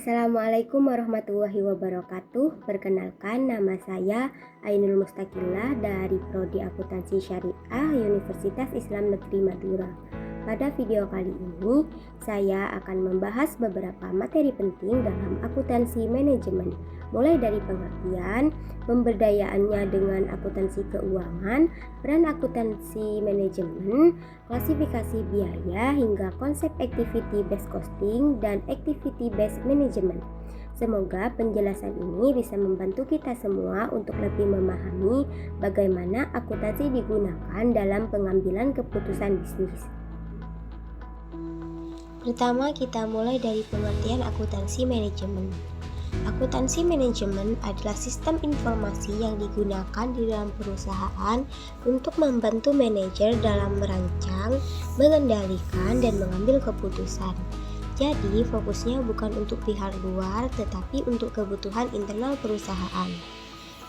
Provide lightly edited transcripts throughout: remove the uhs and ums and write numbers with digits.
Assalamualaikum warahmatullahi wabarakatuh. Perkenalkan, nama saya Ainul Mustaqillah dari Prodi Akuntansi Syariah Universitas Islam Negeri Madura. Pada video kali ini, saya akan membahas beberapa materi penting dalam akuntansi manajemen, mulai dari pengertian, pemberdayaannya dengan akuntansi keuangan, peran akuntansi manajemen, klasifikasi biaya, hingga konsep activity based costing dan activity based management. Semoga penjelasan ini bisa membantu kita semua untuk lebih memahami bagaimana akuntansi digunakan dalam pengambilan keputusan bisnis. Pertama, kita mulai dari pengertian akuntansi manajemen. Akuntansi manajemen adalah sistem informasi yang digunakan di dalam perusahaan untuk membantu manajer dalam merancang, mengendalikan, dan mengambil keputusan. Jadi, fokusnya bukan untuk pihak luar, tetapi untuk kebutuhan internal perusahaan.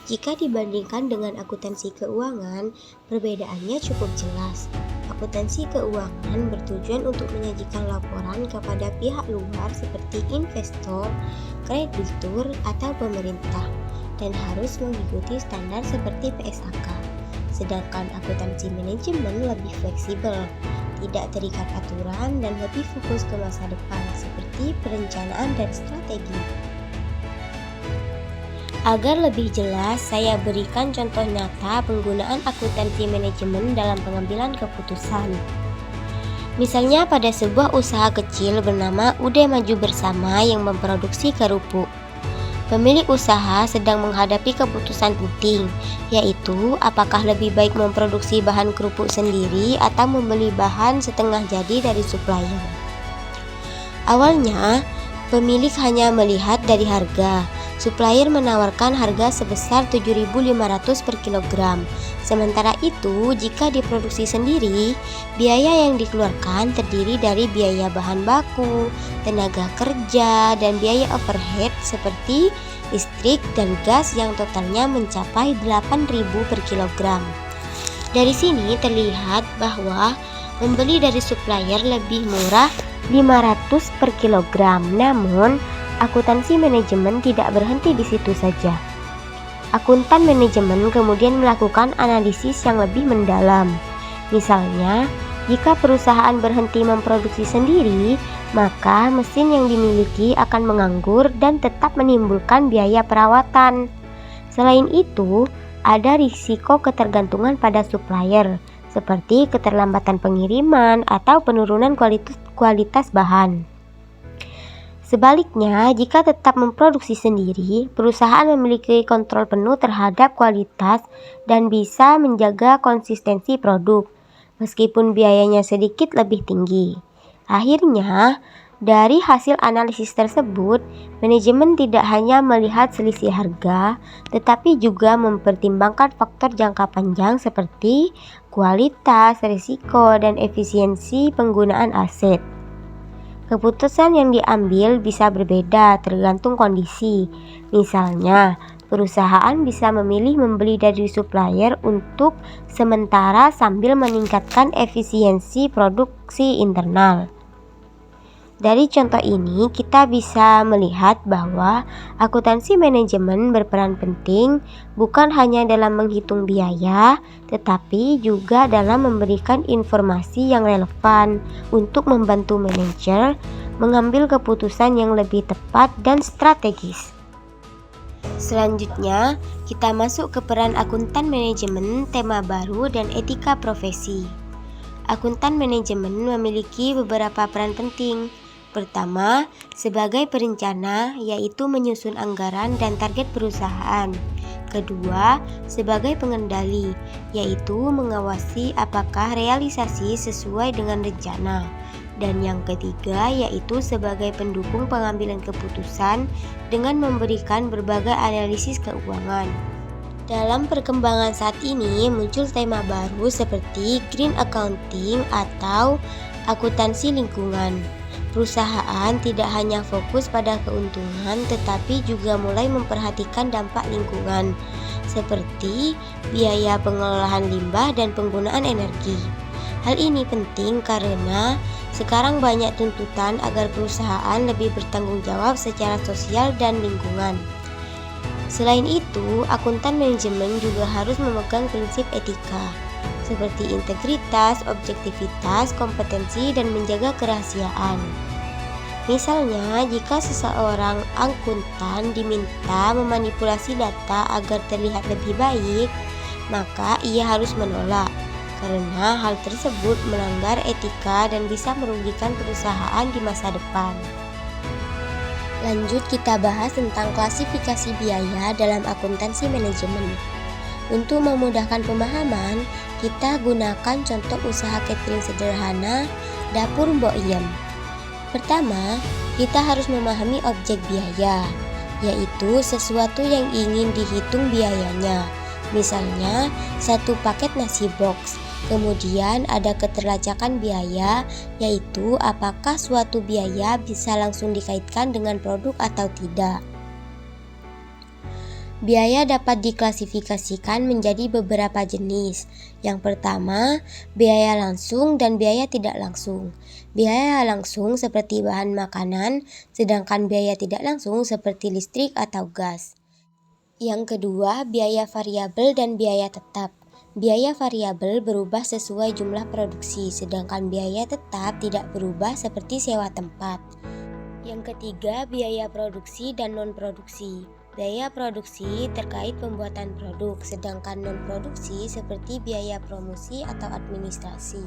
Jika dibandingkan dengan akuntansi keuangan, perbedaannya cukup jelas. Akuntansi keuangan bertujuan untuk menyajikan laporan kepada pihak luar seperti investor, kreditur, atau pemerintah, dan harus mengikuti standar seperti PSAK. Sedangkan akuntansi manajemen lebih fleksibel, tidak terikat aturan, dan lebih fokus ke masa depan seperti perencanaan dan strategi. Agar lebih jelas, saya berikan contoh nyata penggunaan akuntansi manajemen dalam pengambilan keputusan. Misalnya pada sebuah usaha kecil bernama Ude Maju Bersama yang memproduksi kerupuk. Pemilik usaha sedang menghadapi keputusan penting, yaitu apakah lebih baik memproduksi bahan kerupuk sendiri atau membeli bahan setengah jadi dari supplier. Awalnya, pemilik hanya melihat dari harga. Supplier menawarkan harga sebesar 7.500 per kilogram. Sementara itu, jika diproduksi sendiri, biaya yang dikeluarkan terdiri dari biaya bahan baku, tenaga kerja, dan biaya overhead seperti listrik dan gas yang totalnya mencapai 8.000 per kilogram. Dari sini terlihat bahwa membeli dari supplier lebih murah 500 per kilogram. Namun, akuntansi manajemen tidak berhenti di situ saja. Akuntan manajemen kemudian melakukan analisis yang lebih mendalam. Misalnya, jika perusahaan berhenti memproduksi sendiri, maka mesin yang dimiliki akan menganggur dan tetap menimbulkan biaya perawatan. Selain itu, ada risiko ketergantungan pada supplier, seperti keterlambatan pengiriman atau penurunan kualitas bahan. Sebaliknya, jika tetap memproduksi sendiri, perusahaan memiliki kontrol penuh terhadap kualitas dan bisa menjaga konsistensi produk, meskipun biayanya sedikit lebih tinggi. Akhirnya, dari hasil analisis tersebut, manajemen tidak hanya melihat selisih harga, tetapi juga mempertimbangkan faktor jangka panjang seperti kualitas, risiko, dan efisiensi penggunaan aset. Keputusan yang diambil bisa berbeda tergantung kondisi. Misalnya, perusahaan bisa memilih membeli dari supplier untuk sementara sambil meningkatkan efisiensi produksi internal. Dari contoh ini, kita bisa melihat bahwa akuntansi manajemen berperan penting bukan hanya dalam menghitung biaya, tetapi juga dalam memberikan informasi yang relevan untuk membantu manajer mengambil keputusan yang lebih tepat dan strategis. Selanjutnya, kita masuk ke peran akuntan manajemen, tema baru, dan etika profesi. Akuntan manajemen memiliki beberapa peran penting. Pertama, sebagai perencana, yaitu menyusun anggaran dan target perusahaan. Kedua, sebagai pengendali, yaitu mengawasi apakah realisasi sesuai dengan rencana. Dan yang ketiga, yaitu sebagai pendukung pengambilan keputusan dengan memberikan berbagai analisis keuangan. Dalam perkembangan saat ini, muncul tema baru seperti green accounting atau akuntansi lingkungan. Perusahaan tidak hanya fokus pada keuntungan, tetapi juga mulai memperhatikan dampak lingkungan, seperti biaya pengelolaan limbah dan penggunaan energi. Hal ini penting karena Sekarang banyak tuntutan agar perusahaan lebih bertanggung jawab secara sosial dan lingkungan. Selain itu, akuntan manajemen juga harus memegang prinsip etika, seperti integritas, objektivitas, kompetensi, dan menjaga kerahasiaan. Misalnya, jika seseorang akuntan diminta memanipulasi data agar terlihat lebih baik, maka ia harus menolak, karena hal tersebut melanggar etika dan bisa merugikan perusahaan di masa depan. Lanjut kita bahas tentang klasifikasi biaya dalam akuntansi manajemen. Untuk memudahkan pemahaman, kita gunakan contoh usaha catering sederhana Dapur Mbok Iem. Pertama, kita harus memahami objek biaya, yaitu sesuatu yang ingin dihitung biayanya. Misalnya, satu paket nasi box. Kemudian ada keterlacakan biaya, yaitu apakah suatu biaya bisa langsung dikaitkan dengan produk atau tidak. Biaya dapat diklasifikasikan menjadi beberapa jenis. Yang pertama, biaya langsung dan biaya tidak langsung. Biaya langsung seperti bahan makanan, sedangkan biaya tidak langsung seperti listrik atau gas. Yang kedua, biaya variabel dan biaya tetap. Biaya variabel berubah sesuai jumlah produksi, sedangkan biaya tetap tidak berubah seperti sewa tempat. Yang ketiga, biaya produksi dan non-produksi. Biaya produksi terkait pembuatan produk, sedangkan non-produksi seperti biaya promosi atau administrasi.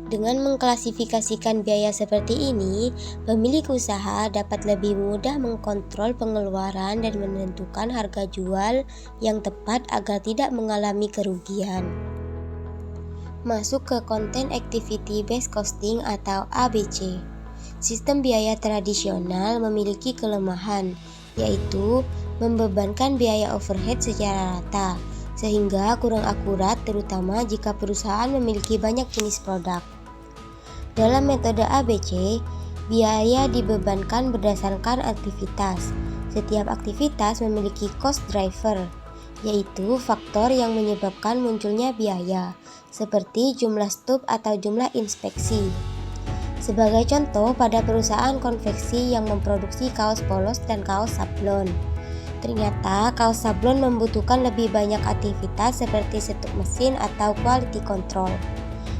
Dengan mengklasifikasikan biaya seperti ini, pemilik usaha dapat lebih mudah mengkontrol pengeluaran dan menentukan harga jual yang tepat agar tidak mengalami kerugian. Masuk ke konten Activity Based Costing atau ABC. Sistem biaya tradisional memiliki kelemahan, yaitu membebankan biaya overhead secara rata, sehingga kurang akurat terutama jika perusahaan memiliki banyak jenis produk. Dalam metode ABC, biaya dibebankan berdasarkan aktivitas. Setiap aktivitas memiliki cost driver, yaitu faktor yang menyebabkan munculnya biaya, seperti jumlah stop atau jumlah inspeksi. Sebagai contoh, pada perusahaan konveksi yang memproduksi kaos polos dan kaos sablon, ternyata kaos sablon membutuhkan lebih banyak aktivitas seperti stok mesin atau quality control.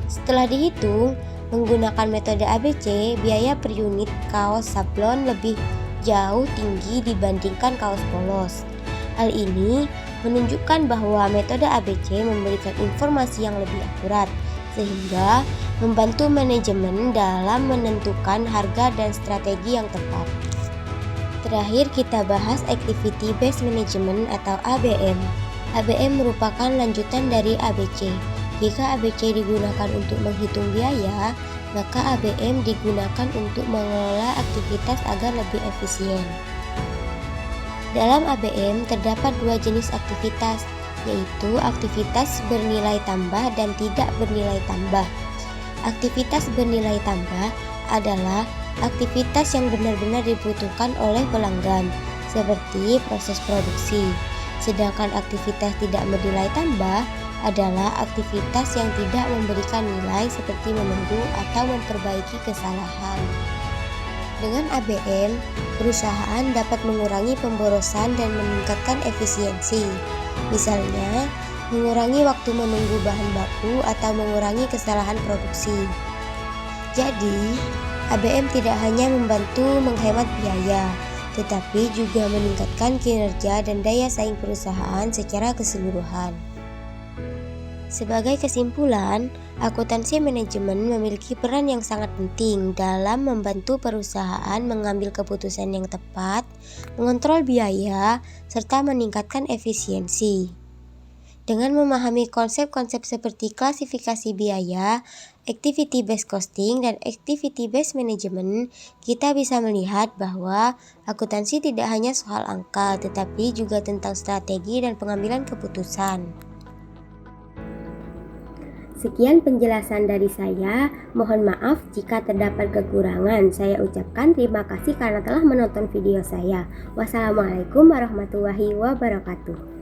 Setelah dihitung, menggunakan metode ABC, biaya per unit kaos sablon lebih jauh tinggi dibandingkan kaos polos. Hal ini menunjukkan bahwa metode ABC memberikan informasi yang lebih akurat, sehingga membantu manajemen dalam menentukan harga dan strategi yang tepat. Terakhir kita bahas Activity Based Management atau ABM. ABM merupakan lanjutan dari ABC. Jika ABC digunakan untuk menghitung biaya, maka ABM digunakan untuk mengelola aktivitas agar lebih efisien. Dalam ABM terdapat dua jenis aktivitas, yaitu aktivitas bernilai tambah dan tidak bernilai tambah. Aktivitas bernilai tambah adalah aktivitas yang benar-benar dibutuhkan oleh pelanggan, seperti proses produksi. Sedangkan aktivitas tidak bernilai tambah adalah aktivitas yang tidak memberikan nilai seperti menunggu atau memperbaiki kesalahan. Dengan ABM, perusahaan dapat mengurangi pemborosan dan meningkatkan efisiensi. Misalnya, mengurangi waktu menunggu bahan baku atau mengurangi kesalahan produksi. Jadi, ABM tidak hanya membantu menghemat biaya, tetapi juga meningkatkan kinerja dan daya saing perusahaan secara keseluruhan. Sebagai kesimpulan, akuntansi manajemen memiliki peran yang sangat penting dalam membantu perusahaan mengambil keputusan yang tepat, mengontrol biaya, serta meningkatkan efisiensi. Dengan memahami konsep-konsep seperti klasifikasi biaya, activity based costing, dan activity based management, kita bisa melihat bahwa akuntansi tidak hanya soal angka, tetapi juga tentang strategi dan pengambilan keputusan. Sekian penjelasan dari saya, mohon maaf jika terdapat kekurangan. Saya ucapkan terima kasih karena telah menonton video saya. Wassalamualaikum warahmatullahi wabarakatuh.